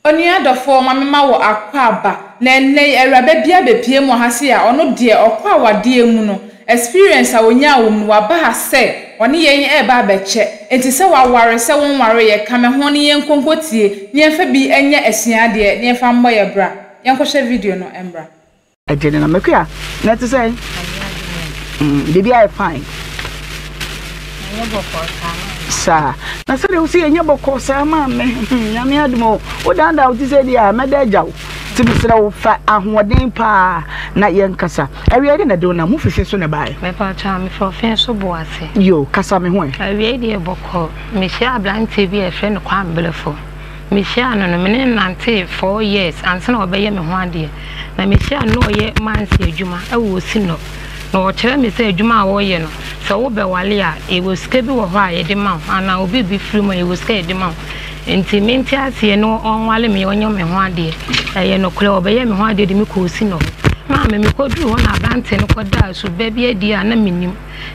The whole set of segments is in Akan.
Onua dofo mamema wo akwaba na enne awrabe bia bepie mu ha se a ono de okwa wade mu no experience a onya wo mu waba ha se one yen e ba beche enti se waware se wonware ye kame ho ne yen konkotie ne fa bi enya asua de ne fa mbo ye bra yen ko hwe video no embra agene na mekua na te say bibi I fine sa na se de wo se enya boko sa ma me nyame admo wo danda wo ti se dia me da jaw ti bisra wo fa ahoden pa na yen kasa awie de na do na mu fifi so ne bae me pa cha me for fen so bo ase yo kasa me ho awie de boko me sha blante bi e friend kwa ambelefo me sha no no me nante 4 years anse na obeye me ho ade na me sha no ye manse adwuma e wo si no no chere me say adwuma a wo ye no so wo be wale a e wo sika bi wo ho a ye de ma ana obi bi firi mo e wo sika ye de ma enti menti ase no onwale me onyo me ho ade ye no kule obeye me ho ade de me ko si no ma me koduru ho na abante no koda so ba bi adi a na menim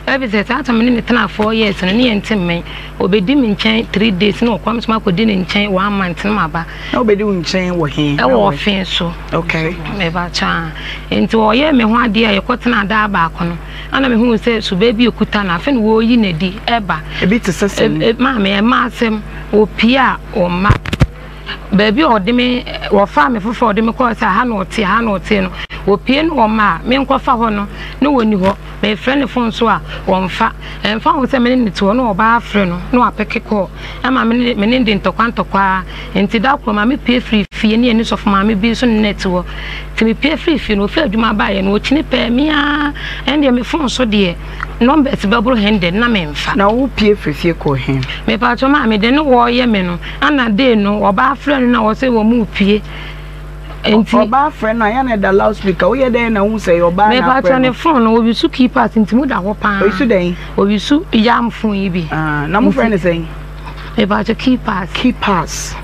ebi se tata me ne tena 4 years no ne yentem men obedi me nchen 3 days no kwam so makodi ne nchen 1 month no maba na obedi wo nchen wo he e wo fen so okay me ba cha enti wo ye me ho ade a ye kotena da ba ko no ana me hu se so ba bi okuta na afen wo yi na di eba ebi te sese ma me e ma asem wo pia o ma baby odime wo fa me fofo odime ko sa ha no te no wo pie no ma me nkofa ho no no woni ho me friend phone so a wo mfa emfa ho se me ne to no oba afre no no apeke ko ama me ne ndi ntokwa enti da ko ma me pie free fie ne ni so fo ma me bi so net wo ti me pie free fie no fa adwuma ba ye no chini pe mia ende me phone so de number ti babro handed na me mfa na wo pie free fie ko he me pa to ma me de no wo ye me no ana de no oba afre no na wo se wo mu pie enti oba friend na ya na da loudspeaker wo ye den na hu say oba na me pa to ne phone no obi su keep at enti mu da ho pa obi su den obi su yam phone yi bi na mu friend say me pa to keep pass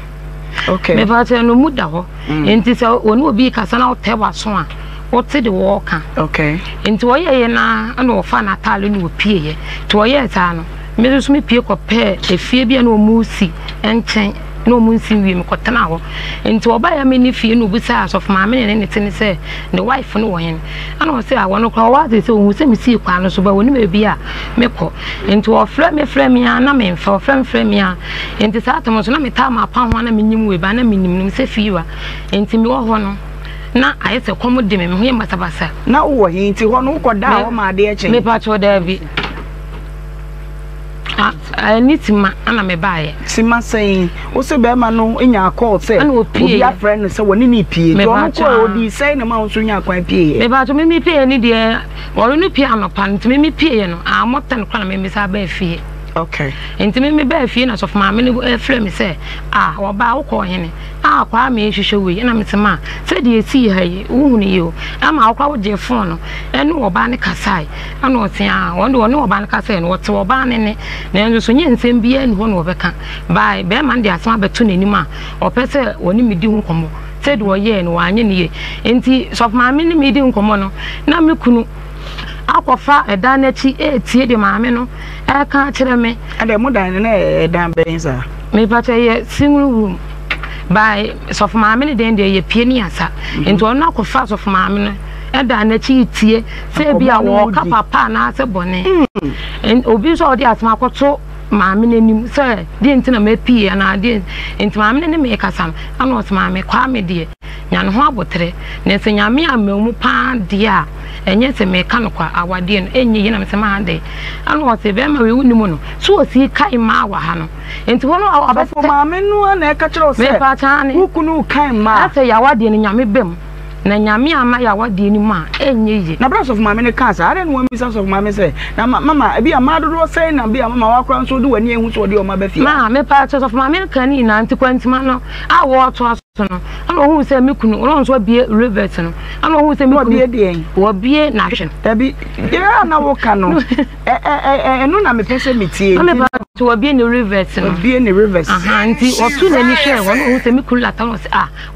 okay me pa to no mu da ho enti say onu obi kasa na o te waso a o te de wo ka okay enti wo ye na na o fa na tale no opie ye to wo ye ta no me so me pie ko pe efie bia na o mu si enchen no munsi wi me kotena ho enti oba ya me ni fie no busa asof ma me ne tene se the wife no wo hen ana o se awo no kwa wa de se o se me si kwa no so ba woni me bi a me ko enti o frɛ me ya na me mfa o frɛ me ya enti sa atom so na me ta ma pa ho na me nyim we ba na me nim se fie wa enti me wo ho no na aye se komo de me ho ye basabasa na wo he enti ho no ko da ho ma de eche me pa cho da bi nitima ana me baaye sima say o se be ma no nya call say obi a friend no say woni ni pie to no ko odi say na ma so nya kwan pie me ba to me pie ni de woro no pie anopa ntime me pie no a motan kwa na me sa ba fie okay ntime me ba fie na so ma me ni frɛ me say wo ba wo ko hene kwa me hwehwe we na metema se de esi ha yi wo hu ni yo ama kwa wo je phone no ene wo ba ne kasai ana o tia wo ne wo ba ne kasai no wo te wo ba ne ne na nso so nye nsem bia ni ho no wo beka bai be man de asema beto nanim a o pese woni medi hu komo se de wo ye no anye ne ye enti so ma me ni medi hu komo no na me kunu akofa eda na chi etie de ma me no e ka kire me ade mo dan na eda benza me pa ye single room by so for my minute then ye pie ni asa ento na akofa so for my minute eda na chi tie se bia wo ka papa na ase bone en obi so odi atma akoto maame nanim se de ntina ma pie na de enti maame ne me kasam ana o maame kwa me de nya no ho abotre na se nya me amamu pa de a enye se me ka no kwa awade no enye yi na me se ma de ana o se be ma we unimu no so o si kai ma wa ha no enti wono abafo maame no na e ka kire o se me pa cha ne ukunu kai ma ase ya wade no nya me bem na nyame ama ya wade ni ma enye yi na brothers of mama ne cancer are no mi sons of mama say na mama e bia ma dodo say na bia mama wa kran so do wani ehu so de o ma ba fi ma me pa sons of mama kan ni na antikwantima no a wo to aso no ana hu say me kunu no so bie revert no ana hu say me kunu bie de wo bie na hwen tabi ya na wo ka no no na me pese me tie me pa wo bie ni revert no bie ni revert aha nti o tu na ni hwe wo no hu say me kunu lata no say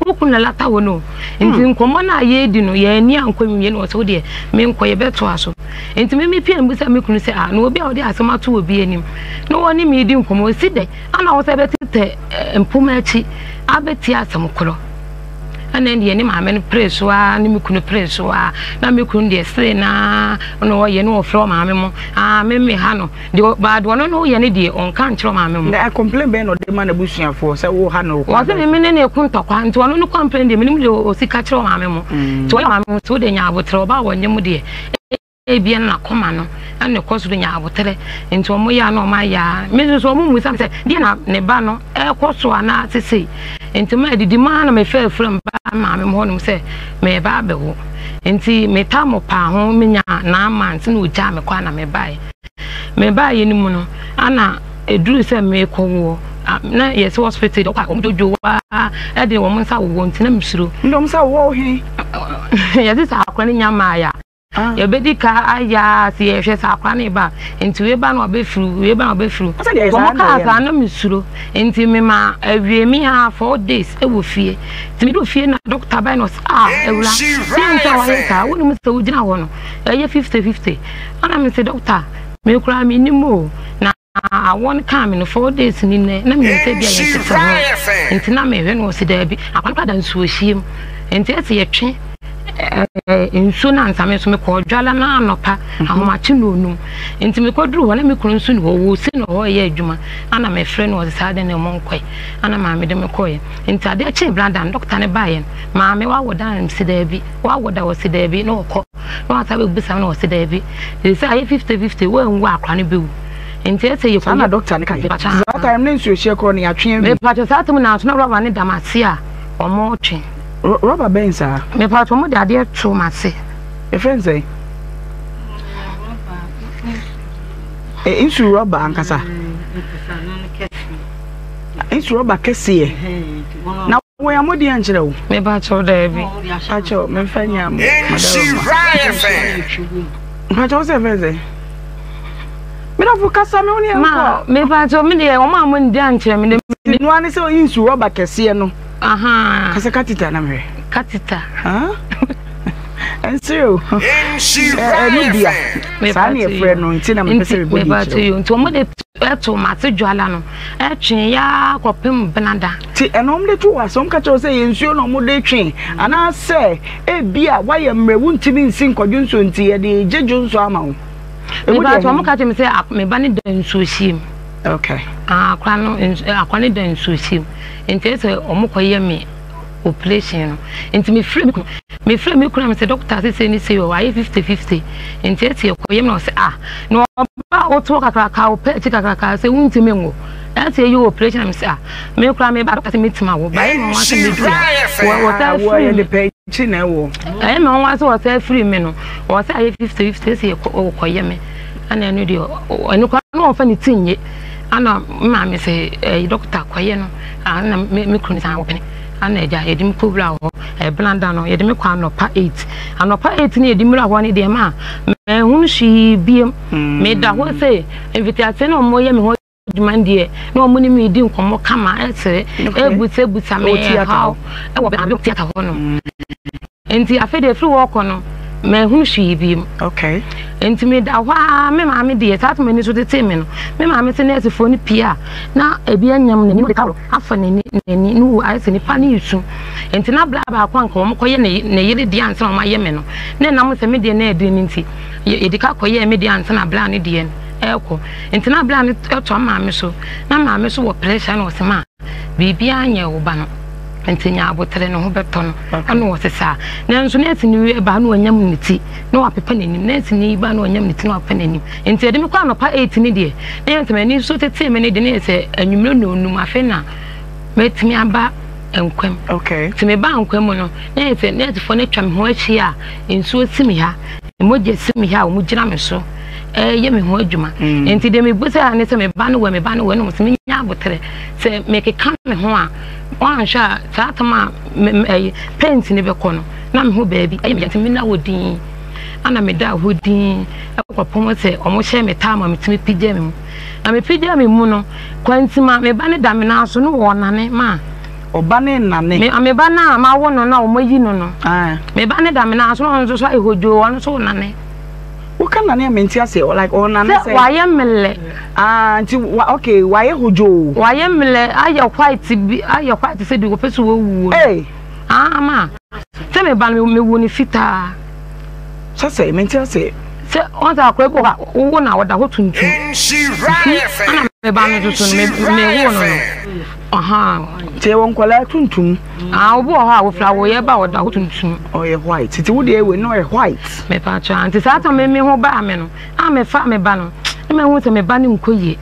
wo kunu lata wo no nti nkomo na ye di no ye ni ankwam ye no so de me nkoye beto aso enti me pia mbusa me kunu se na obi a odi asema to obi anim no woni me di nkomo si de ana wo se betete mpoma achi abeti asem kro ana ndi ni ma me no preso a ni me kunu preso a na me kunu de se na no ye no ofro ma me mo me ha no de bad wono no ye ne de on kan kiro ma me mo na complain be no de ma na busuafo se wo ha no wa se me ne ne kun tokwa nti wono no complain de me ni o sika kiro ma me mo to ya ma me so de nya abotre ba wo nyem de ebia na koma no ana ko so de nya abotre nti omo ya no ma ya me so omo mu sam se de na ne ba no e ko so ana sese enti ma didi ma na me fe from ba ma me ho no se me ba be wo enti me ta mo pa ho me nya na ma nti no ja me kwa na me bae ni mu no ana eduru se me ko wo na yes hospital do kwa ko dojo wa e de wo mo nsa wo nti na msuro ndom sa wo he ya ti sa akwa ni nya ma ya ya bedi ka aya si e hwe sa akwa ni ba nti we ba na obefuru mo ka ka na msuro nti me ma awie mi ha 4 days e wo fie nti mi do fie na doctor ba no ewula si nta wa ka wonu mi se ugina ho no e 50-50 ana mi se doctor me kura mi ni mo na one come in 4 days ni na mi se bia ye se ho nti na me hwe no si da bi akwa da nsuo hiem nti ese ye twe nsu na nsame so me ko dwala na anopa ahomachi no onum nti me koduru ho na me kunu nsu no wo si no ho ye adwuma ana me frɛ no sa de ne mo nkɔ ana ma me de me kɔye nti ade a che blanda doctor ne baye ma me wa woda msi da bi wa woda wo si da bi no kɔ no ata be bisa no si da bi se aye 50-50 wo nwu akwa ne bewu nti ese ye ko na doctor ne kai za time ne nsu hye kɔ ne atwe me pa sa atum na so na roba ne damase a omo twe rubber bands are me part mo da de to mase e friend say insu rubber ankasa insu rubber kese na wo ya modi an kire wo me ba cho da bi a cho me fanya mo ma cho se feze me na focus me woni ma me ba cho me de o ma mo ndi an kire me no ani se insu rubber kese no aha kasa katita na me katita ensio media sani e friend no nti na me pese me ba to you nti o mo de eto mate dwala no etwen ya kopem benada ti enom de to wasom ka cho se yensuo no mo de twen ana se e bia wa ye mrewu ntimi nsi nkodwo nso nti ye de jejo nso ama wo me ba to mo ka me se me ba ne da nso him okay akwa no akwa ne da nso him nti se o mo koye me operation nti me free me kuna me say doctor say ni say o aye 50-50 nti eti koye me no say no ba o to kakaka o pe ti kakaka say wunti me ngo eti you operation me say me kuna me ba doctor say me tima wo ba e me wan say me do wo ta free the page na wo e me wan say wo say free me no wo say aye 50-50 say o koye me ana no dio enu kwa no fa ni tinye ana ma me say doctor koye no ana me kuna say wo pe ana eja yedim kubra ho blanda no yedim kwa anopa 8 anopa 8 ni yedim ra ho ni de ma me hun shi biem me da ho se invitation no mo ye me ho demand no mo ni me di nkomo kama etere ebuta me how e wo be abi theater ho no enti afede free work no me hun shi biem okay enti me da wa me ma me de tat me ni so tete me no me ma me se na ese phone pia na ebi anyam na ni de karo afa na ni no ai se ni pa ni yusu enti na bla ba kwa nko mo koye na yire de ansa na ma ye me no na na mo se me de na edi ni nti edika koye me de ansa na bla ni de eko enti na bla ni to ma me so na ma me so wo pressure na o se ma bibia anya wo ba no enti nya abotere no ho beto no ana wo sesa na nso na etini wi ba no anyam niti na wa pepa nanim na etini ba no anyam niti na wa pepa nanim enti ede me kwa no pa 8 ni de na yentema ni so tete me ne de na se anwumre no onum afe na metimi aba enkwem okay timi ba enkwem no na yete na yete fo na twa me ho achi a enso simi ha emoje simi ha o mu gira me so ye me ho adwuma enti de me busa ne se me ba no no mo se me nya abotere se me keka me ho a wan sha tatama paint ni be kono na me ho baabi ayi me yantimi na wodin ana me da hodin akopom se omo hye me tama me timi pija me mu na me pija me mu no kwantima me ba ne da me na so no wonane ma oba ne nane me ba na ma wo no na o mayi no no me ba ne da me na so no so ihojo won so nane wo kan nane amenti ase like o nane say wa ye mele nti okay wa ye hojo wa ye mele aye white se bi wo pesu wo wu ma se me ba me wu ni fita so say amenti ase se on ta akwa ko wo na woda ho tuntum ana me ba no tuntum me wo no te won kwala tuntum obo ha wo fla wo ye ba woda ho tuntum o ye white ti wo de we no ye white me pa cha anti sa ta me ho ba me no me fa me ba no me hu se me ba ni nkoye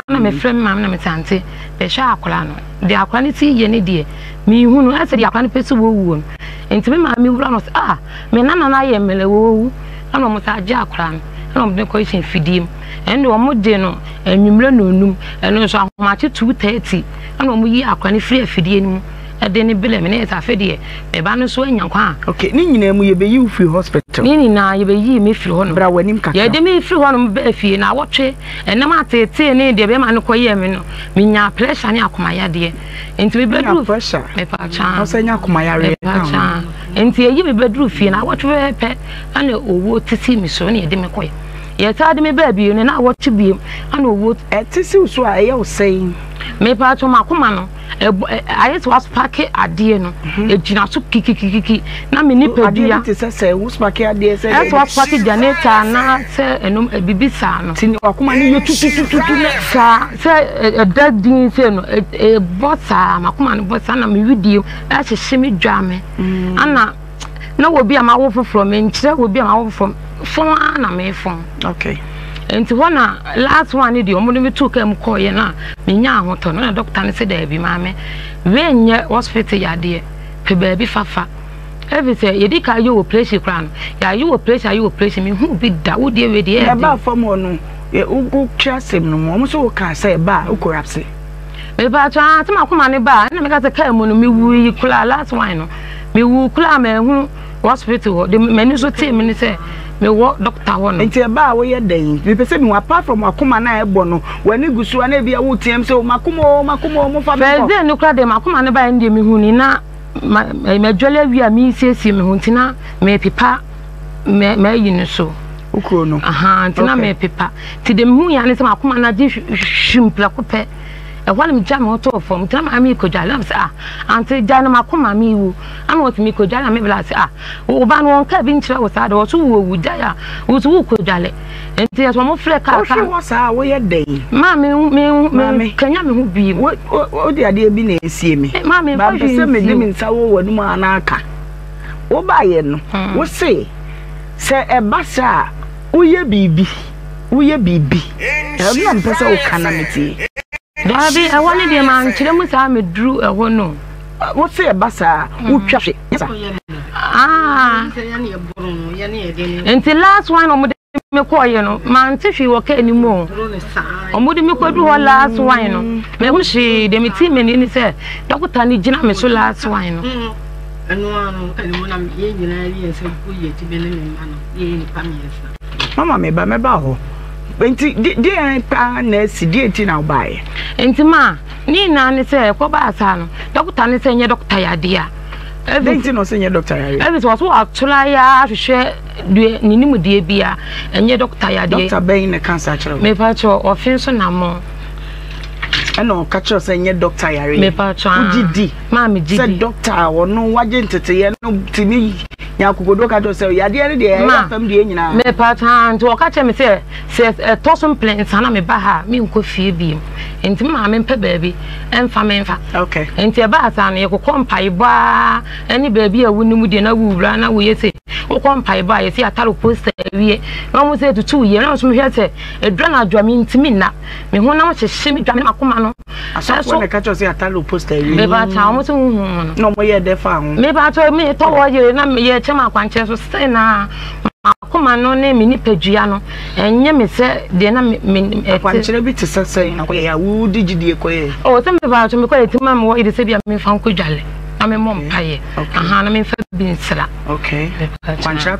ana me frɛ me mam na me tante be hwa akora no de akora ni ti ye ne de me hu no ase de akora ni pesi wo wu no enti me ma me wura no me nana na ye mele wo wu ana mo ta agya akora no ana mo de ko yin fidim ende o mo de no anwumre no onum eno so ahomache 2:30 ana mo yi akora ni free afidie ni mu ede ni bele me ne ta afidie me ba no so anyankwa okay ni nyina mu ye be yi free hospital ni na ye be yi me free ho no bra wanim kaka ye de me free ho no be afie na wotwe ene ma tete ni de be ma no koye me no me nya pressure ni akomaya de enti me bedru pressure me pa cha o se nya akomaya re ka enti ye me bedru fie na wotwe pe ana owo titi mi so ne de me koye ye ta de me ba bi ne na wotwe bi ana owo tisi so a ye o sei me pa cho makoma no ayet was pack ade no ejina so kikikiki na me ni pedua ade ti se was pack ade se ayet was pack janeta na se enum bibisa no tini akoma ni yetutututu sa se dadin se no bossa makoma no bossa na me widie a hye me dwame ana na obi ama wo foforo me nkyere obi ama wo foforo fon na me fon okay enti wana last one di omo me took am call ye na me nya ahoto na doctor ne se da bi maame we nye hospital yade pe ba bi fafa every say ye di ka yo operation kra no ya yo operation me hu bi da wo die we die e ba fam onu ye ugu trasem no mo so ka say ba ukorapse me ba cha ma kuma ne ba na me ka se ka mu no me wu yi kula last one no me wu kula me hu hospital de me ni so te me ni se me wo doctor wo no enti ba wo ye dan me pese me apart from akoma na ebo no wani gusu na bia wo tiem se makoma mo fa be ko fe no kra de makoma ne ba ndi me hu ni na me dwele wi a me siesie me hu ntina me pipa me yi no so ukro no ntina me pipa ti de me hu ya ne se makoma na di hwimpla ko pe e wale me jam ho to fom ntina ma mi ko jale am se anti jana makoma mi wu am what mi ko jale me bla se o ba no won ka bi nkyira wo sa de wo so wo wu jaya wo so wo ko jale enti so mo fre ka ka wo sa wo ye den ma me kanya me hu bi o de ade bi na esie me ma me ba se me de mi nsa wo wanu ma na aka wo ba ye no wo se e ba sa wo ye bibi e na mpesa wo kana meti Dabi I want the man chiremu sa me dru eho no wo se e ba sa wo twahwe enti last one omo de me koye no man tihwi wo ka animu omo de me kwadu ho last one no me hu hye de me ti me ni se doctor ni gina me so last one no anu anu ka ni mo na ye nyina ri ense ku ye ti be ne me ma no ye ni pa me ensa mama me ba ho enti de pa na si de ti na obae enti ma ni na ni se ko ba asa no doctor ni se nye doctor ya dia enti no se nye doctor ya e so so atula ya hwehwe de ni ni mu de bia enye doctor ya dia doctor ben na cancer chiro me pa cho ofin so na mo eno ka chiro se nye doctor ya re me pa cho ugidi ma me gidi se doctor wono waje ntete ye no timi nyakogodo ka to se ya de ne de ya fam de nyina me pa cha nto ka che me se tosun plants na me ba ha me nko fie bi enti ma me mpa baabi emfa me mfa okay enti e ba asa na ye kokọ mpai ba eni baabi a wuni mu de na wuwura na wo yese kokọ mpai ba ye se ataro poster wie na mo se tutu ye na so me hwe se edra na adwa me ntimi na me ho na mo hyehye me dwa me makoma no aso na ka cho se ataro poster wie me ba cha mo se hu no mo ye de fa ho me ba cho me to wo ye na ye chema kwanche so se na akoma no ne me ni padua no enye me se de na me kwanche bi te sese na ko ya wu digidie ko ye o se me ba to me ko ti ma me wo ide se bia me fa nko dwale na me mom paye na me fa bi nsra okay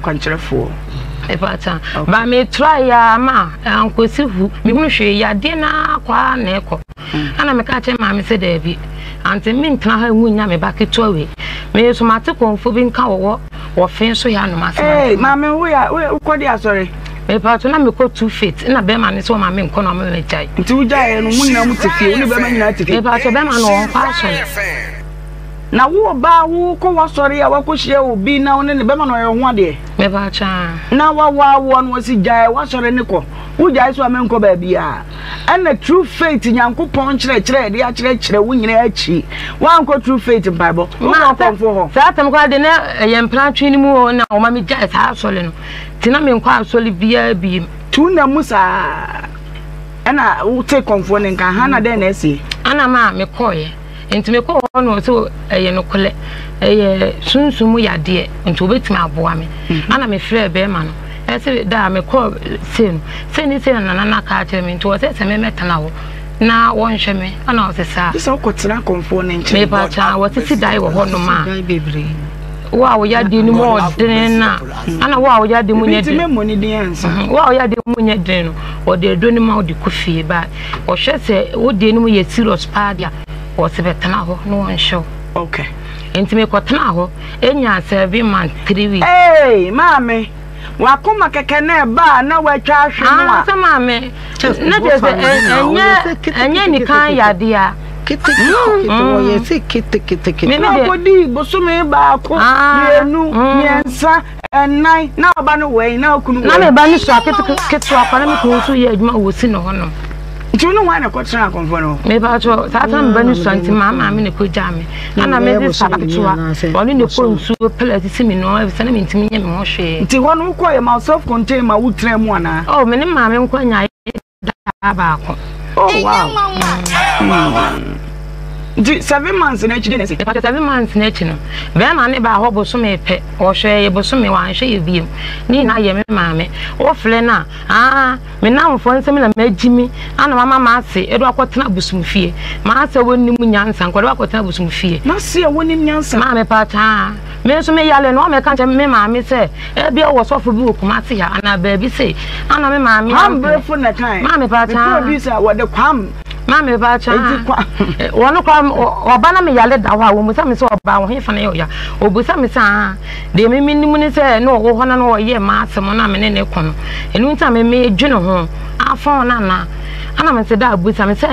kwanche fo e ba ta ba me try ya ma ankosi hu me hu hwe ya de na kwa na eko ana me ka che ma me se da bi ante me ntena ha hu nya me ba keto awe me so mate konfo bi nka wo fen so ya no ma eh mama wo ya wo kodi asori me pa to na me ko 2 feet na be ma ne so ma me nko no me jai nti wo jai no mu nyina mu tefie wo be ma nyina tefie me pa to be ma no won kwa so na wo ba wo ko wo sori ya wo ko hie obi na wo ne be ma no ye ho ade me pa cha na wo no si jai wo sori ne ko wo jai so amenko ba bia and true faith nyankopon kire de a kire wo nyina achi wanko true faith bible ma konfo ho sa tam kwa de na ye mplan twi ni mu na o ma me jai sa sori no tina me nkwa asoli bia bi tuna musa ana wo take konfo ne nka ha na de na esi ana ma me koye enti me ko no so eye no kole eye sunsumu yade enti obetimi aboa me ana me frɛ be ma no ese da me ko sen na ka kire me enti wo se me metana wo na won hwe me ana o se sa so ko tira konfo ne nche me pa cha wo sisi dai wo ho no ma bebre wa wo ya de ni mo den na ana wa wo ya de mu nye den me mo ni den ansa wa wo ya de mu nye den no o de do ni ma o de kofie ba o hwe se wo de ni mu ye serious pa dia o se betana ho no won show okay enti me ko tana ho enya 7 months 3 weeks hey mama wakoma keke na ba na watwa ahwe no a sa mama na je se enya ni kan yade a kete wo ye se kete me ko di bosume ba ko mienu miensa enai na oba no we na okunu na me ba ni so kete akwa na me ko so ye adwuma wo si no ho no nti no wa na ko tra konfo no me ba cho sa ta me ba ni so anti mama me ne ko ja me ana me de sa ketua oni ne ko nsu pellet si me no e se na me ntimi nya me ho hwe nti ho no ko ye ma self contain ma wutra mu ana oh me ne mama nko nya da ba ko oh wow di 7 months na chide nese 7 months na chi no be ma ne ba ho boso me pe o hwe ye boso me wan hwe ye biem ni na ye me maame o fle na me na mfo nsem na magimi ana mama ma ase edo akotena busumfie ma ase wonni mu nyansa nkwado akotena busumfie na se wonni nyansa ma me pa ta me so me yale no me kan che me maame se e bia wo sofo bi okumate ya ana ba bi se ana me maame am brefo na kan ma me pa ta bi se wo de kwam mama ba cha wono kwa oba na me yale da ho a wo musa me se oba wo hefa na yo ya obusa me sa de me nimu ni se no wo ho na no ye ma asem na me ne kono enu nta me dwene ho afon na ana me se da abusa me se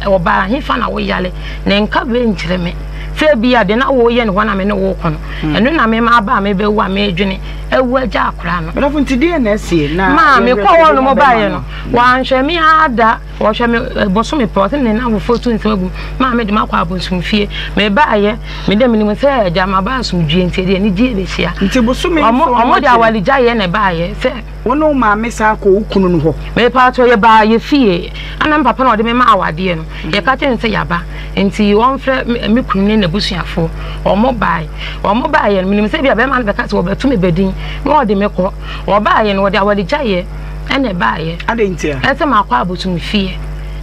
oba hefa na wo yale ne nka be nkyere me se bia de na wo ye ne ho na me ne wo kono enu na me ma ba me be wa me dwene ewu aja akora no but funti de na sie na ma me kwa wo no mo ba ye no wa nhwe me ada wo hwe me boso me pro ne na wo foto nsem agu ma me de makwa abonsum fie me ba ye me de minim se aja ma ba sum dwie nti de ni die be hia nti boso me omo de awalija ye ne ba ye se wono ma me sa ko ukunu no ho me pa to ye ba ye fie ana papa na o de me ma awade no ye ka ten se yaba nti won fre me kunu ne nabusuafo omo ba ye minim se bia be ma be ka se wo betu me bedin no de me ko wo ba ye no de awalija ye ene ba ye adentia ese makwa abusum fie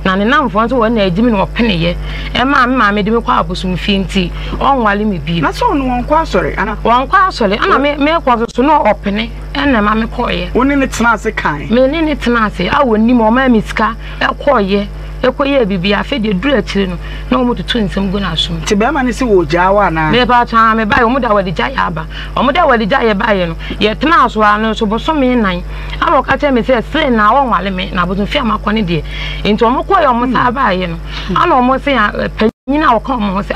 na ne namfo nso wo na agimi no opene ye e ma me de me kwa abusum fie nti onwale me bi na so no won kwa asore ana won kwa asore ana me kwa so no opene ene ma me koye woni ne tena ase kan me ne tena ase a woni mo ma me sika e koye ekoye bibia fe de dura chire no na omo tutu nsem go na asum ti be ma ne se wo jawa na me ba cha me ba omo da wadija ya ba omo da wadija ye ba ye no ye tena aso anu so bo so me nan ama ka che me se na won wale me na bozo fi amakone de enti omo koye omo sa ba ye no ana omo se ya nyina wo kan mo se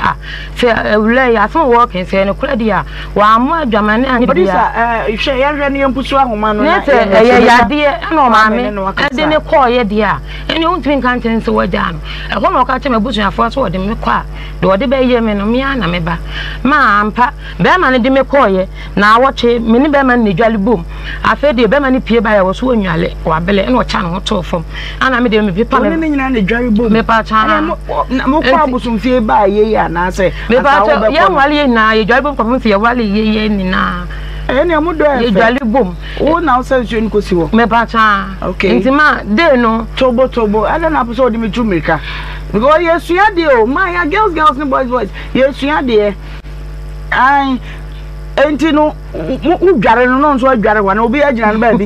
se ewle ya so wo kan se no kura dia wa amu adwamane ani dia hwe ya hwe ne yempusu ahoma no na ye ya de ana o maame ade ne koye dia eni untimi kan ten se waja no e ho no ka che me busuafo so wo de me kwa de wo de be ye me no me ana me ba ma ampa be ma ne de me koye na awoche me ne be ma ne dwale bom afa de be ma ne pie ba ya wo so onwale wa bele eno cha no to fom ana me de me pipa me ne nyina ne dwale bom me pa cha mo kwa busum fie ba ye ya na se me ba cha ya wale na ye dwale bom ko fie wale ye ni na eni amudo efe ye dwale bom wo na o se nko si wo me pa cha okay intima de no tobo ada na so de me tumika because yes you are there my girls no boys yes you are there ai enti no udware no nso adware wa na obi agina no ba bi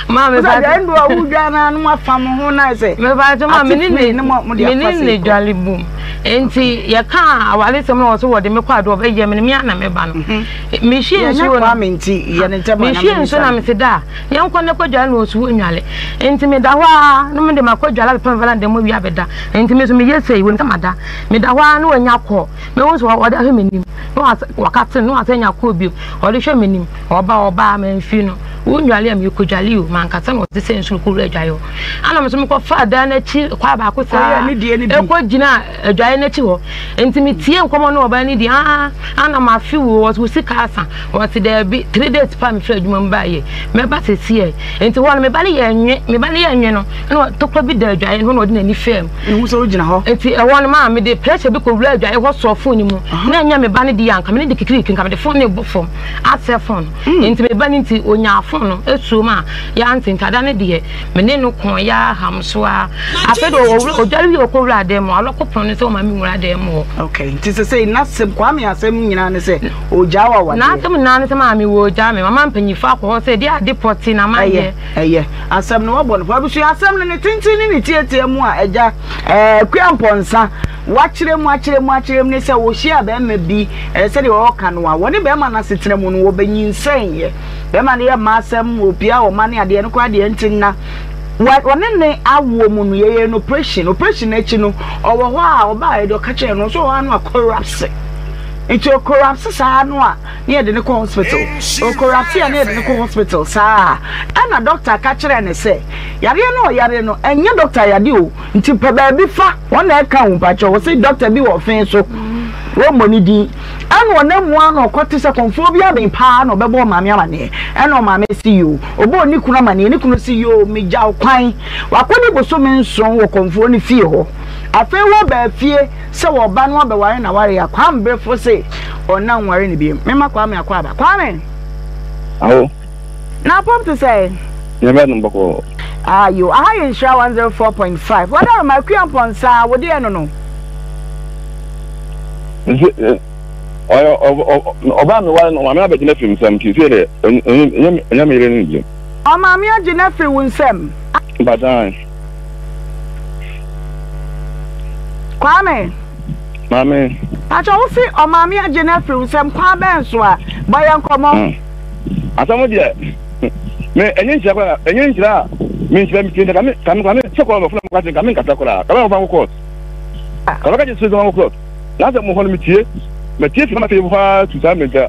ma me ba ndo udware na no afam ho na se me ba cha ma menine dwale bom enti ya ka awale sem no so wode me kwado be ye me me na me ba no me hie nso na menti ye ne ntema na me hie nso na me se da ye nkɔ ne kwadwa na osu onwale enti me da ho a no me de makwadwa la pe vala de mo wi abeda enti me so me yesei won kama da me da ho a no anya kɔ me won so wode ahwe menim no wakate no asenya kɔ bi ode hwe menim oba me mfi no onwale am yekwadwale o man kata no de se nso ko adwayo ana me so me kɔ fa da na chi kwa ba ko sa ekɔ gina adwaye na chi ho enti me tie nkomo no oba ni di ana ma fi wo wo sika asa wo ti da bi 3 days pa me fra adwuma mba ye me ba se sie enti wo me ba le ye enwe no no tokwa bi da adwaye no no de na ni fam ehu so gina ho enti e wo no ma me de pressure bi ko wura adwaye ho so phone ni mu na nya me ba ne di yanka me ne de kikiri kinka me de phone ne bo fom ase phone enti me ba ni nti onya phone no esu ma ya anti ntada ne de me ne no kon ya hamso a afedo odware wi okowura de mo alokopon ne so ma mi wura de mo okay nti se say na sem kwa me asem nyina ne se ojawa wa na asem na ne se ma mi wo oja me mama mpanyifa ko se de ade poti na ma ye asem no wabo no fa bi so asem ne tintin ne tietie mu a eja kwamponsa wachire mu ne se wo hia be ma bi se de wo ka no a woni be ma na setena mu no wo benyin ye be ma ne ye ma asem opia wo ma ne ade no kwa de ntin na wone ne awo mu no ye no operation echi no owo ho a oba e do ka che no so anu akorapse into corrupts sa no a ne de ne ko hospital o corrupts ya ne de ne ko hospital sa ana doctor ka kire ne se yare no enye doctor yade o nti pe ba bi fa wona e ka hu pa che wo se doctor bi wo fen so wo moni di ana wona mu ana kwete se konfo bi abin pa na obebo maame amane ena maame CEO obo ni kunu amane ni kunu CEO mi ja kwan wakoni boso me nson wo konfo ni fie ho afi wo ba fie se wo ba no ba ware na ware ya kwam brefo se ona nware ni bi me makwa me akwa ba kwame aho na pop to say ye be no boko you are in Sha 104.5 what are my kwamponsa wo de no oba me wale no ma me abegina film sam ki se de enya me rene ni o ma me agina fi wunsem badan kwame mame acha wo fi o ma me agina fi wunsem kwa ben so a boyan komo asamo de me enyin chira me chira mi tinda kame se ko mo funa mo ka kame kata kora kame mo fa ko kala ka je so mo ko na se mo hono mi tie me tie fi ma te buha tu sa me da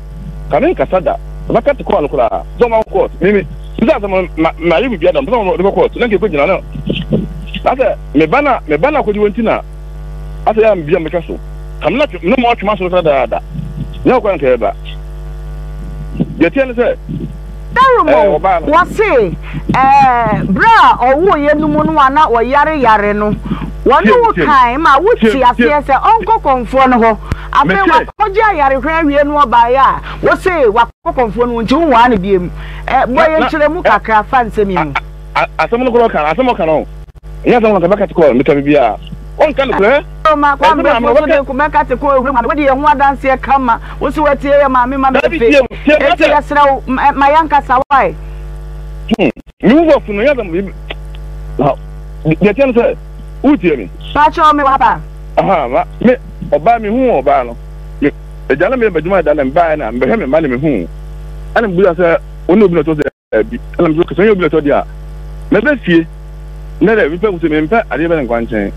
kame kasada ma ka te ko alukura zo ma ko mimi za za ma yi bi adam zo mo de ko na ke ko jina na asa me bana ko diwontina asa ya mbia me kaso kamna no mo atuma so da nya ko nka ba ye tie ne se Darumo wase bra owo ye numu no ana wo yare no wonu wo kan ma wuti ase se onko konfo no ho afi wa koja yare hwa wie no oba ya wo se wa konfo no nti wo ane biem boye kire mu kakra fanse mi mu asem no ko kan asem kan no nya asem kan baka ko meta bibia on kan ko ma kwa mbe so de ko meka te ko ehuru ma wo de ye ho adanse e kama wo se watie ye ma me ma be fe eti ya sra ma yanka sawai mi wo fu no ya dam de tian se utie mi pa cho me wapa aha ma me oba mi hu oba no me ejana me baduma da na mba na mbe he me ma na me hu ana mbu ya se oni obi no to se bi ana mbu ko so obi no to dia me be fie na de mi pe ku se me mpa ade be nkwanchen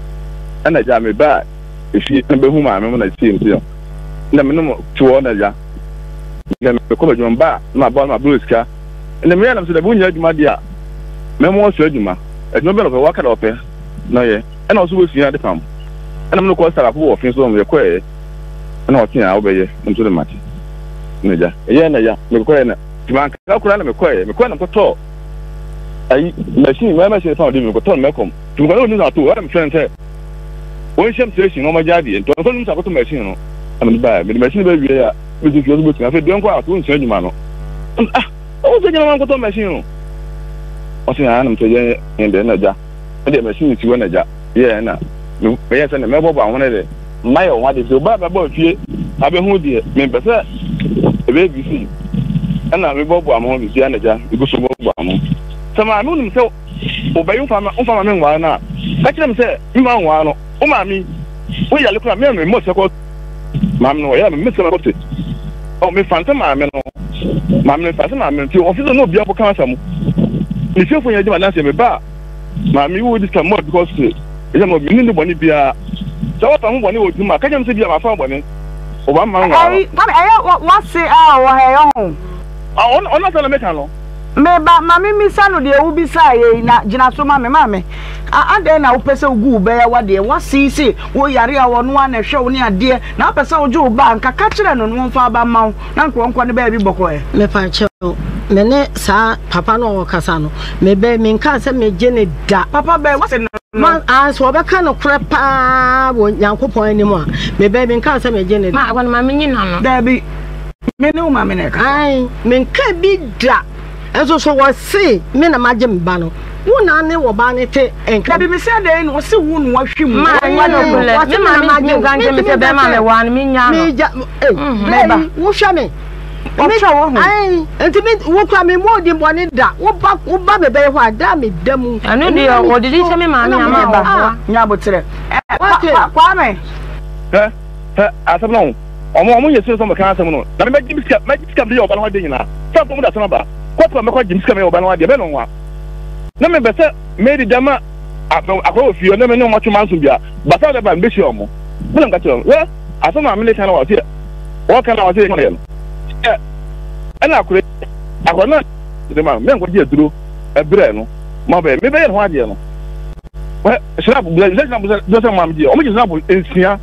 ana ja me ba efi na be hu ma me na tie nti na me no tuo na ja na me ko baduma ba na ba na blu ska na me na so da bu nya aduma dia me mo so aduma aduma be no ko waka da ope na ye ana so we fia de pam ana me no ko sara ko wo fin so me ko e ana o tin a obeye nto de mati na ja ye na ja me ko e na timan ka kura na me ko na ko to ai machine me machine fa de me ko to me kom tu ko no ni na to ana me friend say won shem station no ma jadi nto so ni sa ko to machine no ana me ba me machine ba wie ya me ju so botin afa don ko a to nso adwuma no o se jama ko to machine no o se ana me to ye ende na ja de machine ti wona ja ye na me ye se na me bobo ahun de mai o wa de so ba ba fie abe hu de me pese e be bi si ana me bobo amon bi ya na ja igu so bobo amon sama me nim se o bayu fama me nwa na ka kire me se mi ma nwa no o ma mi we ya lekwa me mo se ko mam no ya me se ma ko te o me fanta ma me no mam me fanta ma me ti o fi no bia ko kan samu ni se fo ya jima na se me ba ma mi wo this time more because e no mi ni boni bia so what am boni wo ti ma ka jam se bia ma fa boni o ba ma nwa ai pa what say wo he yo on na tell me kan no me ba mami mi sanu de wo bi sa ye na gina so ma me ade na wo pese ugu be ya wade wo sisi wo yare a wo no na hwe wo ne ade na pese wo ju ba nka ka kire no no mfa ba ma na nko ne ba bi boko e me pa che me ne sa papa no wo kasa no me be me nka se me je ne da papa be wo se no man so be ka no kre pa wo yankopon anim a me be me nka se me je ne ma agwan ma me nyina no da bi me ne wo ma me ne ka ai me nka bi da enso so wo se me na maje me ba no wo na ne wo ba ne te enka da bi me se da no wo se wo no hwim ma no bule me ma me ngan je me se be ma me wa me nya no me ja me ba wo hwa me ai enti me wo kwa me mo di boni da wo ba be be ho ada me damu anu di o di se me ma me ama ba nya botere kwa me asabno omo yesu so me kan asam no na me jiska bi oba no ade nyina fa ko mu da so ba ko me ko jiska me oba no ade be no wa na me be se me di dama akwa ofio na me no mo twuma nso bia ba sa da ba me shi omo me nka che we asama me le kan wa tie wo kan wa tie no ana akure akona de ma me nko die duro ebre no ma be me be ye ho ade no we snap do se mam die o me snap ensia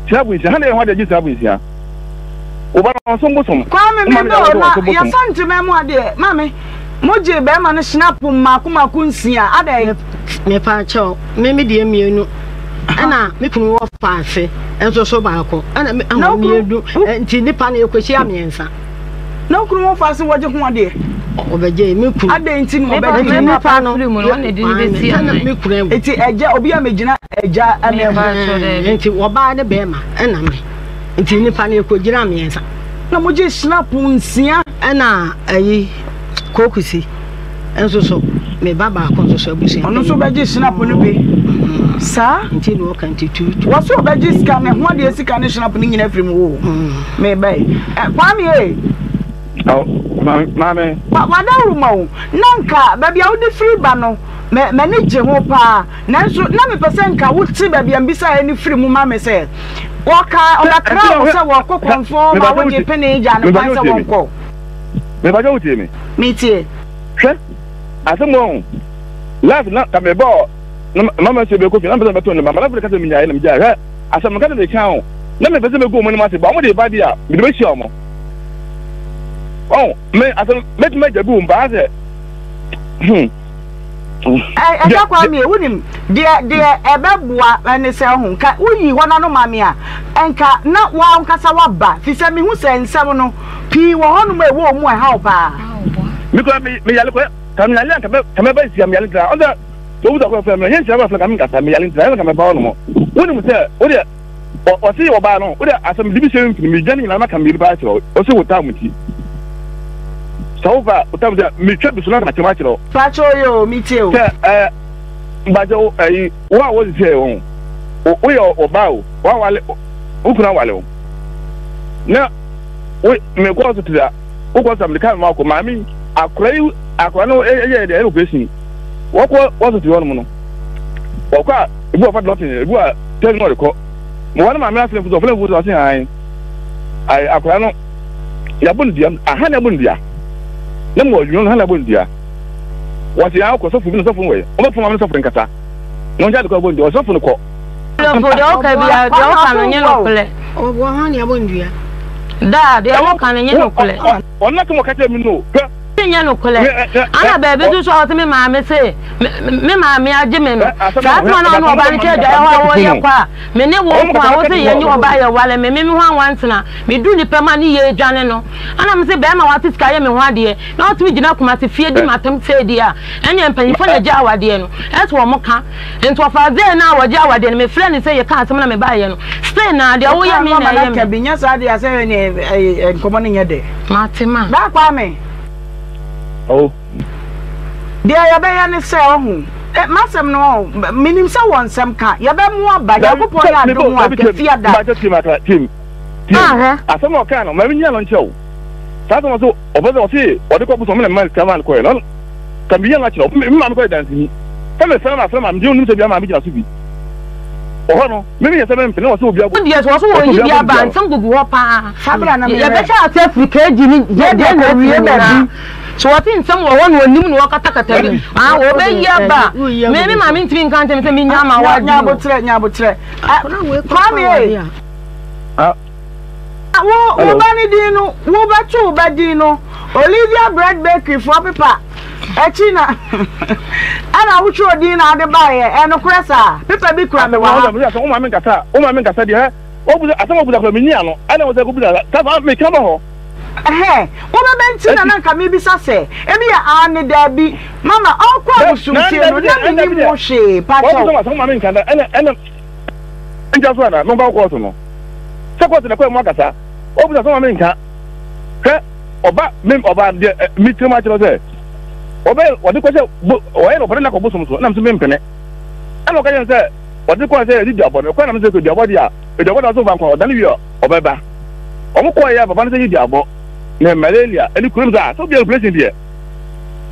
snap ensia ha na ho ade ji snap ensia o ba no so ngosom kwa me me do ya santi me mo ade mami moje be ma no snap maku nsia ade me pa cho me die mienu ana me kunu wo faafe enso so ba ko ana me amiedu nti nipa na ekochi amiensa na kunu wo faase woje ho ade obeje me kunu ade nti no obeje nipa no na de be si ana me kunu enti eja obi a megina eja ana nti wo ba ne be ma ana me nti nipa na ekojira amiensa na moje snap nsia ana ayi kokusi enso so me baba ko so abusi ono so beje snap no be sa nti no kan titu wo so beje scan ne ho ade scan ne snap ni nyina frem wo me bai kwami oh mame wada ruma wo nanka ba bia wo de free ba no me ne je ho pa nanso na me pese nka wo ti ba bia mbisa ni free mu mame se wo ka o da kra wo se wo kokonfo ma wo je pene ja ne pa se wo ko me ba jo tie me me tie hwe asemo last na ka me bo mama se be ko fi na be to ne mama na ka se mi nya na mi ja he asem ka de kan na me pese me go mo ni ma se ba mo de ba dia mi de be shi omo oh me asem me jabu mba se ja kwa mi wunim de ebebua ne se ho ka uyi hona no mame a enka na wa nkasa wa ba fi se mi hu se nsem no pi wo hono ma ewo mu ha opa mi ko me yale ko kam yale ka me ba si am yale tra onda to bu da ko fa me yen se ba fa kam ka me yale tra ka me ba hono mo wunim se o de o si wo ba no o de asem dibi se mi jani na ma kam bi ba tro o se wo ta muti Sauva, o tempo mi c'è bisogno di chiamarlo. Faccio io, mi teo. Bajo wa was here on. O bao, wa wale, o kuna wale. Na, me go to that. O go some the kind of mami, akra no the education. What was it one mono? O kwa, if you have nothing, if you are telling me ko. Mo wana mami afle fu so fle fu so say ai akra no ya bundia, aha na bundia. Na mo you no hala bondia what ya ko so fu bi no so fu we o ba fu ma so fu nkata no nja de ko bondia o so fu no ko fo de o ka bia de o ka no nye no kole o bo ha ne bondia da de o ka no nye no kole o na ko mo ka te mi no nye no kole ana ba be du so o te me ma me se me ma me aje me no sa ma na no ba ni che ja ho ye kwa me ne wo kwa wo se ye nyi oba ye wale me ho anwansena me du ni pema ni ye dwane no ana me se be ma wa tiska ye me ho ade na o tumi gina kuma se fie di matam se di a enya mpanifo na ja awade no eto wo mo ka ento fa ze na awade awade no me frɛ ni se ye ka asem na me ba ye no stay na de wo ye me na ye me ka binya sa de ase ne nkomo ne nye de matima da kwa me oh dia ya be ya ne se ohu masem no minim se won sem ka ye be mu aba ya gopo ya do mu akafia da team asem o kan no ma nya no nchew sa so so obodo o si o de ko buso me man kaman ko no kan bi ya na chiro me ma ko dance ni ka me sama me di onu se bia ma bi na so bi o no me me se me mpene o so obi abo ndi so wo yi bia ba nsam gugu ho pa sabra na me ye be cha Africa ji ni ye de na wiye ba so what in some one onim no katakata bi wo be ya ba me ma me ntimi nkan tem se me nya ma wa nya botre kwame wo ba ni di no wo ba chu ba di no Olivia Bread Bakery for paper Echina ana wo chu di na ade ba ye eno kresa paper bi kura me wa o ma me nkasa di he o bu asama bu da ko me nya no ana wo se ko bu da ta fa me ka ba ho wo be benti na nka me bi sase e bi ya ane da bi mama okwa busunti no na mi mo hwe pa cho wo so ma me nkanda ena nja so na no ba ko so no se ko te na ko mo akasa o bu da so ma me nka ke oba mem oba de mi trima chiro se oba odi ko se o ye no bere na ko busum so na mse mem pene ana ka yen se odi ko se di diabo no ko na mse ko diabo dia e diabo da so ban ko dan wi oba ba o mo ko ya baba na se di diabo na malaria eli kurum za so bi replace dia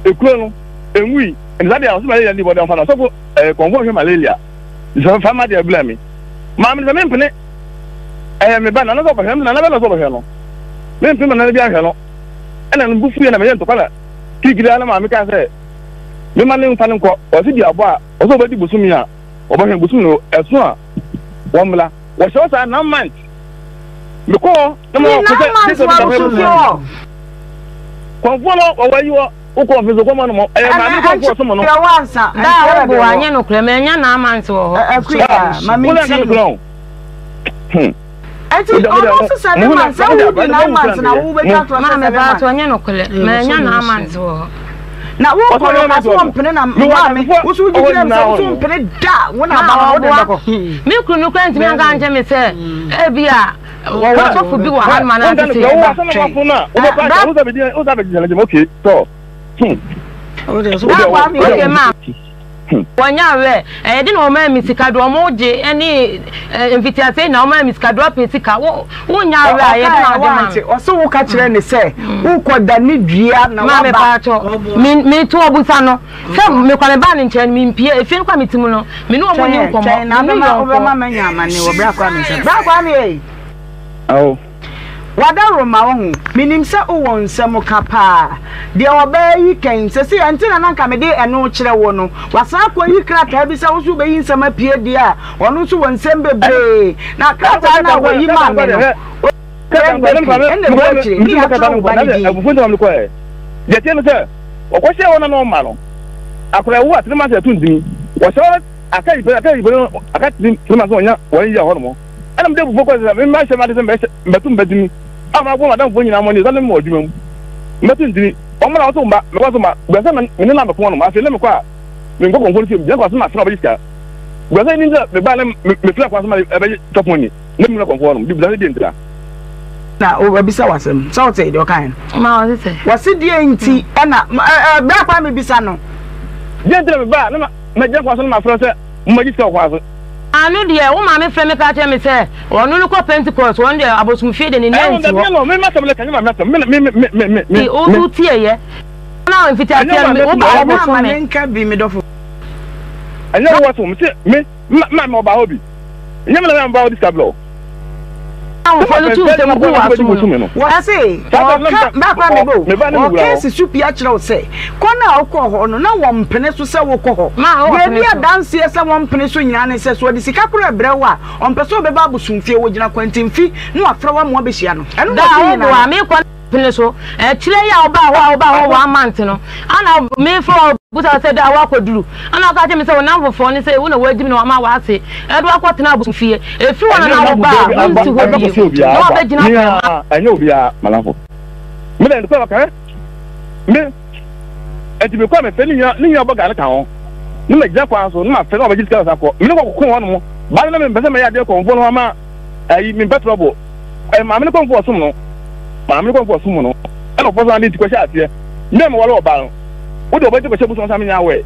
e kuro no enwi en za dia so malaria ni bodo fa na so ko konfo hwe malaria so fa ma dia bla mi ma me mem pene me ba na so ba hem na na ba so ba he no mem pene na bia he no ana no bufu na me yen to kala kigida na ma me ka se me ma ne mfa ne nko o si di abo a o so ba di busumi a o ba hwe busumi no eso a wo mla wo so sa na month me ko na mo ko se konfo no o wa yiwo o ko fizo ko mo no mo ma me konfo so mo no ya wansa da wo bo anya no kure me nya na amanse wo ho akuya ma mi ti ati almost Sunday man say we be na man na wo be try to ma me ba to anya no kure me nya na amanse wo na wo ko na so mpene na ma me wo so ji kire me so mpene da wo na ba wo de ko me kunu no kwenti me anga anje me se e bia wo so fu bi wa han man na se wo so na fu na wo ba o za be di okay so o de so okay ma wanya we de na o ma misika do mo je eni invitation na o ma misika do pesika wo nya we aye de na de o so wo ka kire ne se wo ko da ni dua na wa ba me to obusa no se me kwa me ba ni nche mi mpie efi kwa mitimu no me no mo ni nkomo na me ma manya amane wo bra kwa me se bra kwa me awo wadaro ma wo minim se o won nsem kapa de oba yi ken se se antina na nka me de eno kire wo no wasa kwa yi krata bi se wo su be yi nsem apie di a ono su won nsem bebre na krata na wo yi ma me no ama go madam fonyi na money zale mo adwuma metu ndini o mara so mba me kwaso ma gbesa me ne na me ko no ma se le me kwa me ngo konfo fi je kwaso ma fra ba diska gbesa ni nja me ba le me fra kwaso ma e be top money ne me na konfo no bi blase di ntra na o bisa wasem so te de o kan ma o se wase die nti na bra kwa me bisa no je ntra me ba na me je kwaso ma fra se mo ji ska kwaso anu de wo ma me frɛ me ka che me se onu no ko Pentecost won de abosum fie de ne nanti wo me ma tam le kan ma tam me o tu tie ye na invitation me wo ba abosum ma nka bi me dofo anya wo so me se me ma ba obi nya me na ba o discable awu fo tu se mo wa so no wase ba kwa me bo o kesi supi a kire o se kona o ko ho no na wo mpene so se wo ko ho we bi adanse se wo mpene so nyina ne se so de sika kura brewa o mpeso be ba busumfie wo gina kwantimfi no afra wa mo behia no eno da o do a me ko pene so kire ya oba ho wa amount no ana me for buta se da wa koduru ana ka je me se wo nan fofo ni se wo na wajimi na wa ma wa ase e do akwotena abusumfie efi wona na wo ba nti ho bi no be gina anya obi a malafo me na ndo ka me enti me kwa me fe ni nya oba ga ka ho ni me gya kwa so ni ma fe na oba jiska sa ko me ko ko ho no ba na me mbese me ya de ko mfo no ma ayi me betrobo ma me ko mfo so no ma me ko mfo so no e no fo so ani ti ko sha ate me me wala oba no wo de oba ti ko shebu so sa me nya we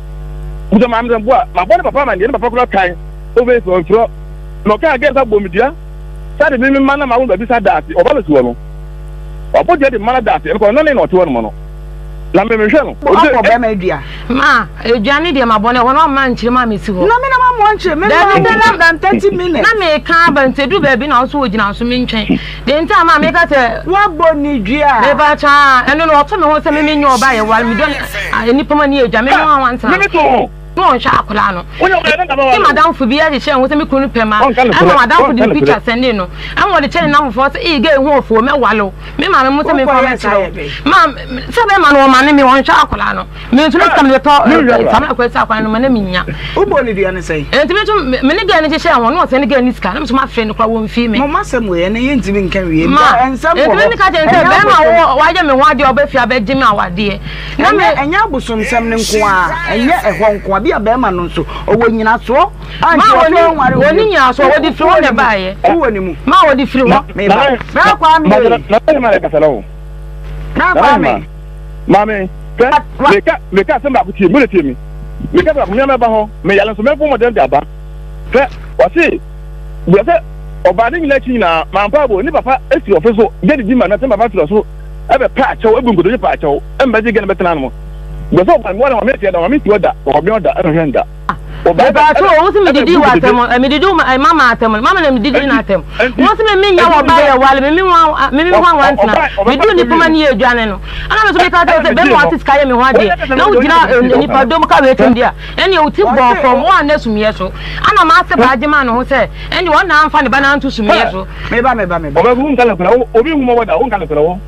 Uza mamza mbwa, mabona papa mandi, papa kula kai. Over so fro. No ka get that bomidia. Sade mimi mana ma won bisa dati, obale so no. Opo je de mana dati, ko no ne no to no. La me hwe no. O be ma dua. Ma, eduane de mabone wono ma nchire ma mesi ho. Na me na ma mo nchire, me na 30 minutes. Na me ka ba ntedu ba bi na so ogina so me ntwen. De nta ma me ka se wa boni dua. Me ba cha, eno no oto me ho se me menye oba ye wal me do ni poma ni edua me no wansa. Me to. No sha akola no. Wonya o na ba wa. Ti madam fu bi a je ho se me kunu pema. Ama madam fu di picture send no. Ama de chene na mo fo se e ga ehu ofo me walo. Me ma me mo se me fa me cha. Ma se be ma no ma ne me won sha akola no. Me ntu ne kam le to sam na kwesa akola no ma na minya. Ubo ni dua ne sei. Enti me to me ne ga ne je ho no se ne ga ni ska na me so ma fe ne kwa won fi me. Mo ma sem we ne yentimi nka wie. Ma ensam ko. Enti me ka je nte be ma wa je me ho ade oba fi abeji me awade. Na me enya busum sem ne nko a enye ehwo nko a bi a be ma no nso owo nyina so. Ma woni nya so wodi fi wo ne baaye. Wo ni mu. Ma wodi fi wo. Me ba. Na kwa me. Na ma le kasalo. Na kwa me. Mame, me ka semba ku tie, mo le tie mi. Me ka ba ku me ba ho, me yale so me fu mo dem de aba. Fe, o si, bo se oba ni nyina chi na ma pa bo ni papa esi ofeso, de di ma na semba pa tiro so, e be pa acho, e bu ngodo ni pa acho, e mba ji gele betena no mo. Bo so ba mo na me tie da, ma mi ti oda, o bi oda, e no hwenda. Oba ba so wo se me didi wa tem, me didi mama atem, mama na me didi na atem. Wo se me nya wo ba ya wale, me mi ho wantna. Me du ni poma ni eduane no. Ana me so me ka te be mo artist ka ye me ho ade. Na wo gina ni pa dom ka we tem dia. Ene o ti bo from one na sumiye so. Ana ma se ba agema no ho se, ene wo na amfa ne ba na ntu sumiye so. Me ba. Oba bu nkala kula, obi hu mo wada, o nkala kula wo.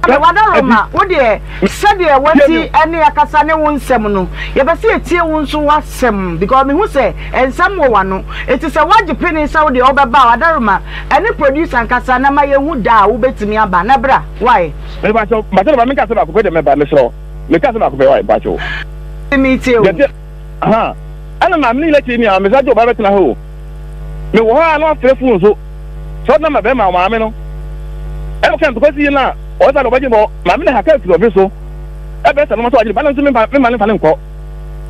Wada Roma, wo de said ye wati ene akasa ne wo nsem no. Ye be se etie wo nso wasem because me hu se ensem wo wa no. Eti se waje peni sa wo de obeba Wada Roma, ene producer akasa na ma ye hu da wo betimi aba na bra. Why? Me ba so, ba me ka se ba ko de me ba me so. Me ka se ba ko be why ba cho. Me too. Aha. Ana ma me le tini a me sa jo ba betena ho. Me wo ha no fefu so. So na ma be ma ma me no. E mo kan to ko si na o ta lo baji mo ma me ha ka ti obi so e be sa no so ajiri ba na so me ma le fa le nko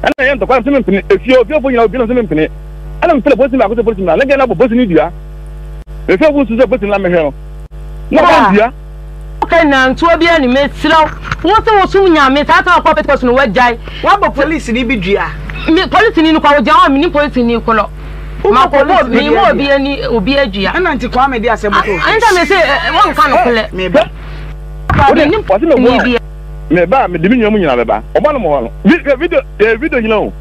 ana ye ntọ kwa so me mpini efi obi obo nyina obi no so me mpini ana me pele bosi ma ko so bosi na le ge na bosi ni dua efi obo so bosi na me hwe no na ba dua okay na nto obi ani me siraw wo se wo so nya me ta ta ko pet ko no wajai wa bo police ni bi dua me police ni ko wajai wa me ni police ni ko lo ma ko mi mo obi ani obi adua ana nti kwa me di asemo to anta me se won ka no kole me ba ni posi me wo me ba me dimi nyamu nyina be ba oba no mo no video nyina o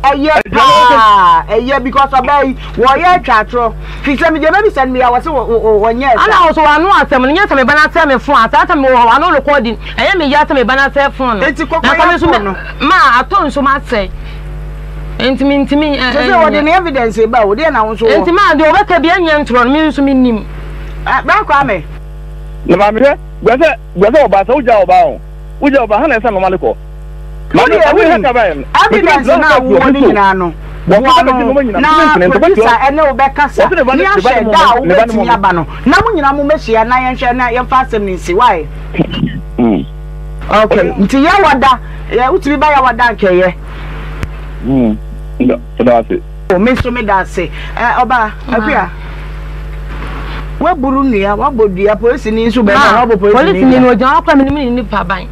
eye because obey wo ye twatro fi se me je be send me I was wo yes ana also anu asem nya se me bana se me fon ata me wo anu recording eye me ya se me bana se fon no enti kokko no ma aton so ma se ntimi so what the evidence ba wo de na wo so enti ma de obeka bia nya ntro no me so me nim ba kwa me na ma me gbese oba sa uja oba ha na esa normal ko ma de awu ha ka ba yen evidence na wo ni nyina no na producer ene obeka sa ni ahye da wo betimi aba no na mo nyina mo mehia na yen hwe na yen fa asem ni si why okay nti ya wada ya utimi ba ya wada nkeye da se o me so me da se oba akua wa buru nua wa bodua police ni nso be na wa bo police ni no jan akwa me ni pa ban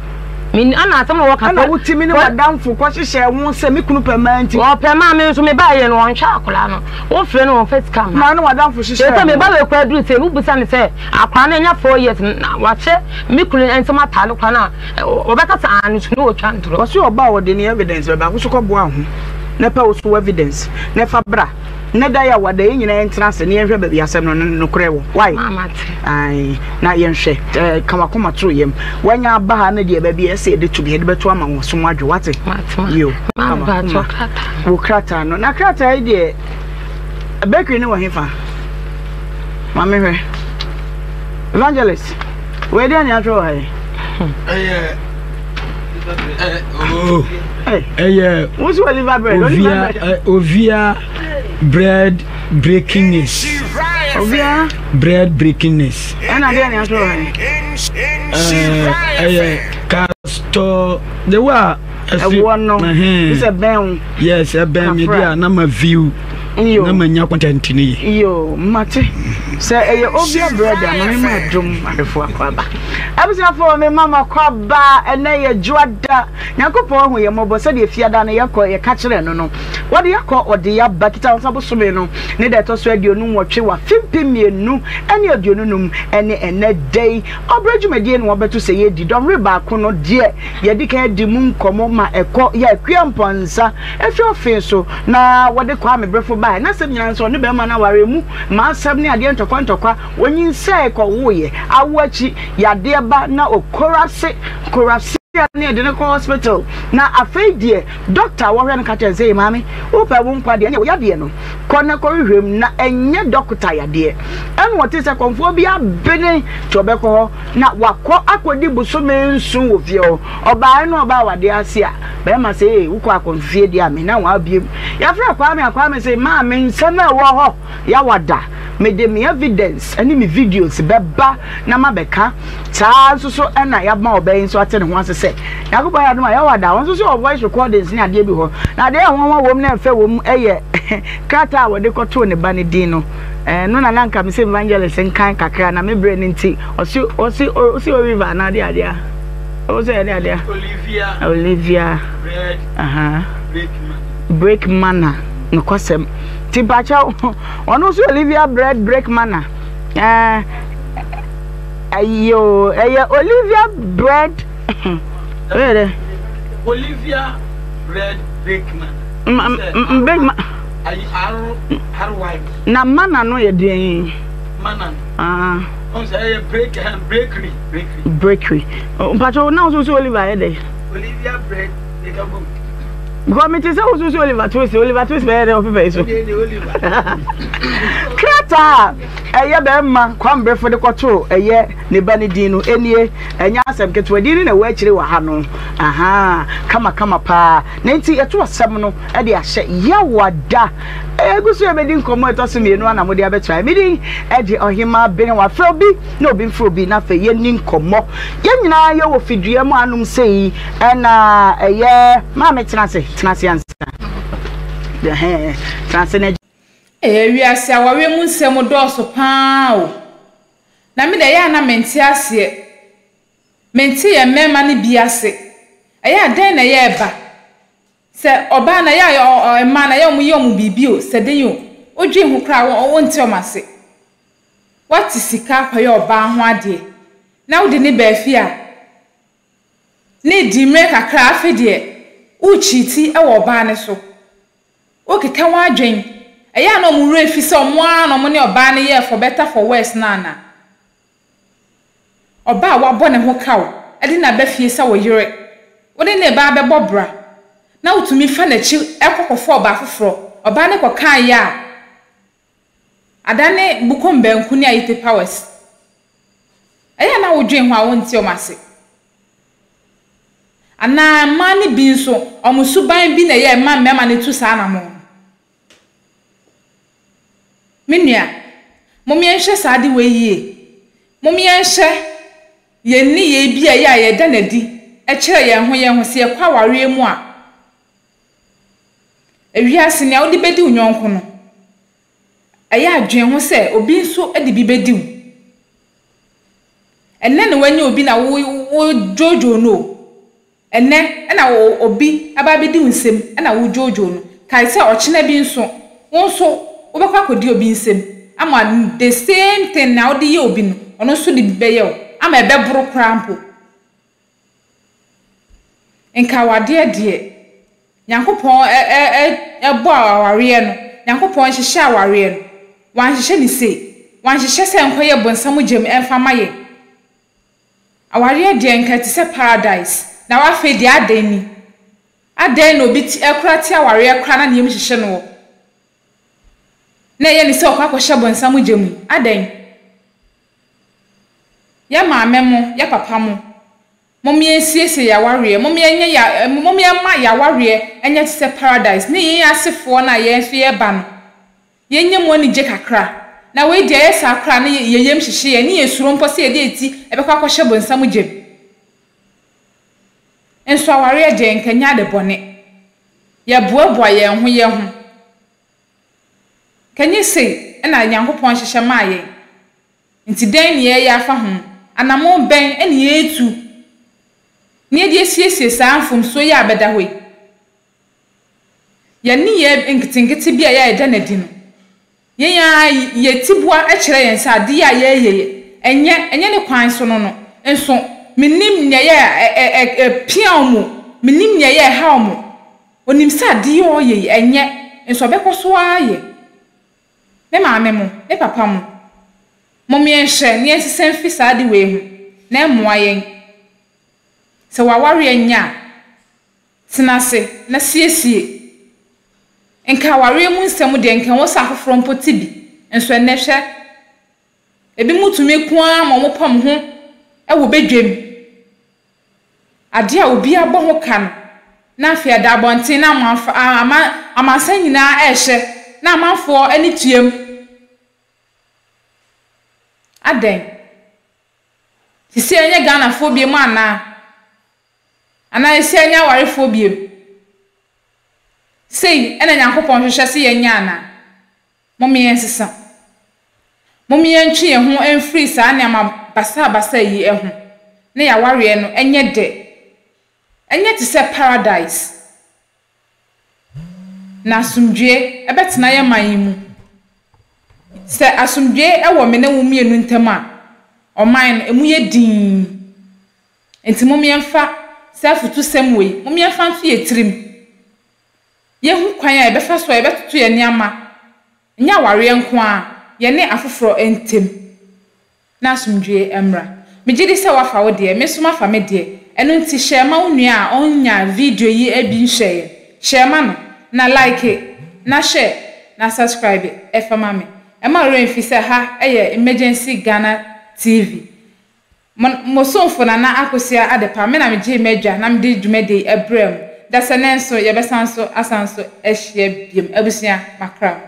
me ana atam no waka ana utimi ni wadamfo ko hyehyɛ wo se me kunu permanent o perma me nso me ba ye no won hwa akola no wo frɛ no won first cam na no wadamfo hyehyɛ so me ba we kwa duru se mu busa ne se akwa na nya 4 years na wa hye me kunu ensem atale kwa na obeka sa anu so no twa ntro wo se oba wo de ni evidence ba wo so ko boa ho na pa wo so evidence na fa bra na da ya wada yin nyina entra se ne yenhwe ba bi asem no kore wo why ai na yenhwe kama koma tro yem wanya ba ha na de ba bi ese de to bi de beto ama wo so adwo wate yo kama chocolate wo krata no na krata ai de bakery ni wo hefa mama hwe evangelist we de ni atro hai what's your liver bread? Ovia bread breakingness. Ovia bread breakingness. And I didn't answer. Castor. The wa no is a ben yes a ben media na ma view na ma nya content ni yo mate say e obia brother no ma dum adefo akwaba abusia for me mama kwaba ene ye juada yakopon hu ye mobo se de fiada na yakọ ye ka kire no what yakọ ode ya bakita nsabo so me no ne de to so aduonu nwotwe wa fimpimienu ene aduonu num ene ene day obrejumedie no obeto se ye di don reba ko no de ye di kan di mu nkomo ma ekọ ya kwemponsa efi ofin so na wode kwa me brefo ba na se nyina so ne be ma na ware mu ma asem ne ade ntokwa wonyin se ekọ wo ye awachi ya de ba na okorase ne de ko hospital na afei die doctor wo hwe no ka tell say mami wo pa wo nkwa de ne wo ya de no ko na ko hwem na enye doctor ya de en wo te se konfo bi abene chobe ko na wakọ akodi busome nsun wo fie oba no oba wade ase a be ma say wo ko akonfie de ame na wa biem ya fra kwa me say ma me nsana wo ho ya wada me de me evidence ani me videos beba na mabeka taa so na ya ma oba yin so ate ne ho ase se yakuba ya no ya wada won so voice recordings ni ade bi ho na de ho wom na mfa wom eye krata wode koto ne ba ne din no no na nanka me say evangelist nkan kakra na me bre ne nti osi river na de ade a o say ade Olivia bread break manner no kwasem ti bacha ono so Olivia break manner ayo Olivia bread where Olivia bread bakeman bakeman har wife na mana no ye den mana on say bakery pacho na so Olivia ye dey Olivia bread they can go Government is also Oliver Twist better of face. Krata, a year bema, quambre for the quattro, a year, Nebanidino, any and Yasam get ready in a way to Wahano. Aha, come pa, Nancy, a 2 seminal, and they are said, Yawada. I go so I didn't come to me and one of the other try meeting, Eddie or him, been what Froby, no been Froby, not for yen come. Yen na yo fidria manum say, and a year, Mamma Transi. Transians the hair transition we are say we mun nsem do so paa o na me de ya na menti ase menti ye mema ne bi ase eya den na ye ba se oba na ya ma na ya mu ye mu bibi o se den yo odwe hu kra wo nti o mase what sika kwa ye oba ho ade na wo de ne ba fi a ne di me kakra afi de uchiti ewo ba ne so okeka wa adwen eya no mu refi se omo ano mo ne oba ne ye for better for worse na oba wa bo ne ho kawo ede na ba fie se wo yire wo de ne ba be bobra na utumi fa na chi ekokofo oba foforo oba ne kokan ya adane bukombe nku ne ayite powers eya na wo dwen ho a wonti o mase ana mani bi nso omusuban bi na ye ma mema ne tu sa na mo minia momienhye saade we yie momienhye ye ni ye bi a ye da na di e kire ye ho se kwa ware mu a ewiase ne awde bedi unyonko no aya adwen ho se obi nso edi bi bedi u enne ne wanya obi na wo jojo no enne na obi aba bedi unsem na wo jojo no kai se ochina bi nso wonso wo bekwa kodi obi nsem ama the same thing na odi ye obi no ono so di beye o ama ebe buru krampo enka wade de Nyankopon bo aware no Nyankopon hyehye aware no wan hyehye ni se wan hyehye se enkoye bonsam gem emfa maye aware de enka ti se paradise na wa fe di adan no bi ti ekura ti aware ekura na niem hyehye no na ye ni se okwa bonsam gem adan ya maame mo ya papa mo momiensiese ya ware momienye ya momiema ya ware enye ti se paradise ne yen asefo na ye nso ye ba no yenye mo ni je kakra na we die ye sakra ne yeyem hyehye ye ne yesuro mpo se ye de eti ebekwa kwahye bonsam gem enso aware je nkanya de bone ye boaboa ye ho kanyi sei na Nyankopon hyehye maaye nti den ne ye afa ho anamo ben ene ye etu ne de siesie saamfom so ye abeda hoi ye ni ye nkitinkiti bia ye da nadi no ye ya ye tibua a kire yen sa de ya ye enye ne kwan so no enso minim ne ye piamu minim ne ye hawmu onim sa de yo ye enye enso bekoso aye ne maame mo ne papa mo momienhye ne ensisen fi sa de we hu na moa yen se waware anya tinase na siesie enka ware mu nsem de enka wo sa afoforo mpoti bi enso enehwe ebi mutumi ku a mo pam ho e wo bedwem ade a obi abɔ ho kan na afia da bonten na amansa nyina ehye na amanfo ani tuem aden sisi enye Ghana fo biem ana esi enye ware fo biem sei ena Nyankopon hwehwe se yenya ana momiyen sesa momiyen twe ho enfree sa na ma basa yi eho na ya ware no enye de enye ti se paradise na asumdwe ebetena ye manyimu se asumdwe ewo me na wo mienu ntama oman emu ye din enti momiemfa safutu semwe momiemfa nso ye tirim ye hu kwan a ebefa so ebetoto ye niama nya ware enko a ye ne afoforo entem na asumdwe emra megidi se wafa wo de me so mafa me de eno nti share ma onua a onya video yi ebi nhye share ma no na like na share na subscribe efama me ema renfi se ha eye Emergency Ghana TV mo sonfo na akosia adepa me na meje medwa na mede dwumede ebrem da senenso ye besanso asanso ehye biem abusia makram.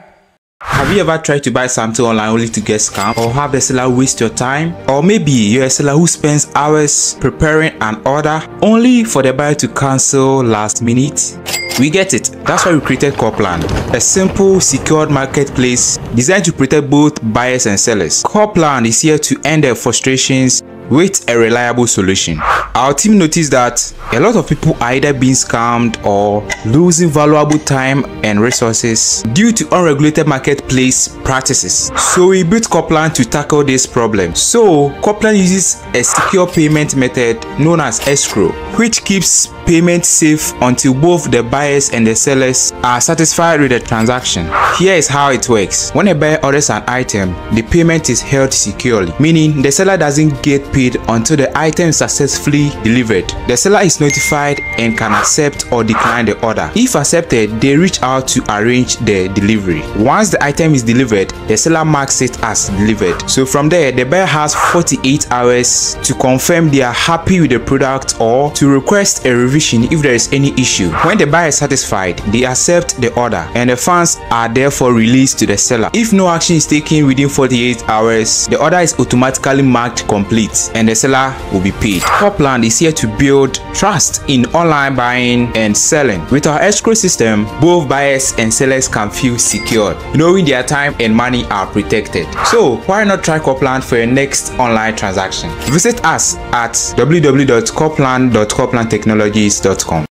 Have you ever tried to buy something online only to get scammed, or have the seller waste your time? Or maybe you're a seller who spends hours preparing an order only for the buyer to cancel last minute? We get it. That's why we created Copland, a simple, secured marketplace designed to protect both buyers and sellers. Copland is here to end their frustrations with a reliable solution. Our team noticed that a lot of people are either being scammed or losing valuable time and resources due to unregulated marketplace practices. So we built Copland to tackle this problem. So Copland uses a secure payment method known as escrow, which keeps payment safe until both the buyers and the sellers are satisfied with the transaction. Here is how it works. When a buyer orders an item, the payment is held securely, meaning the seller doesn't get paid until the item is successfully delivered. The seller is notified and can accept or decline the order. If accepted, they reach out to arrange the delivery. Once the item is delivered, the seller marks it as delivered. So from there, the buyer has 48 hours to confirm they are happy with the product or to request a revision if there is any issue. When the buyer is satisfied, they accept the order and the funds are therefore released to the seller. If no action is taken within 48 hours, the order is automatically marked complete and the seller will be paid. Copland is here to build trust in online buying and selling. With our escrow system, both buyers and sellers can feel secured, knowing their time and money are protected. So why not try Copland for your next online transaction? Visit us at www.copland.coplandtechnologies.com.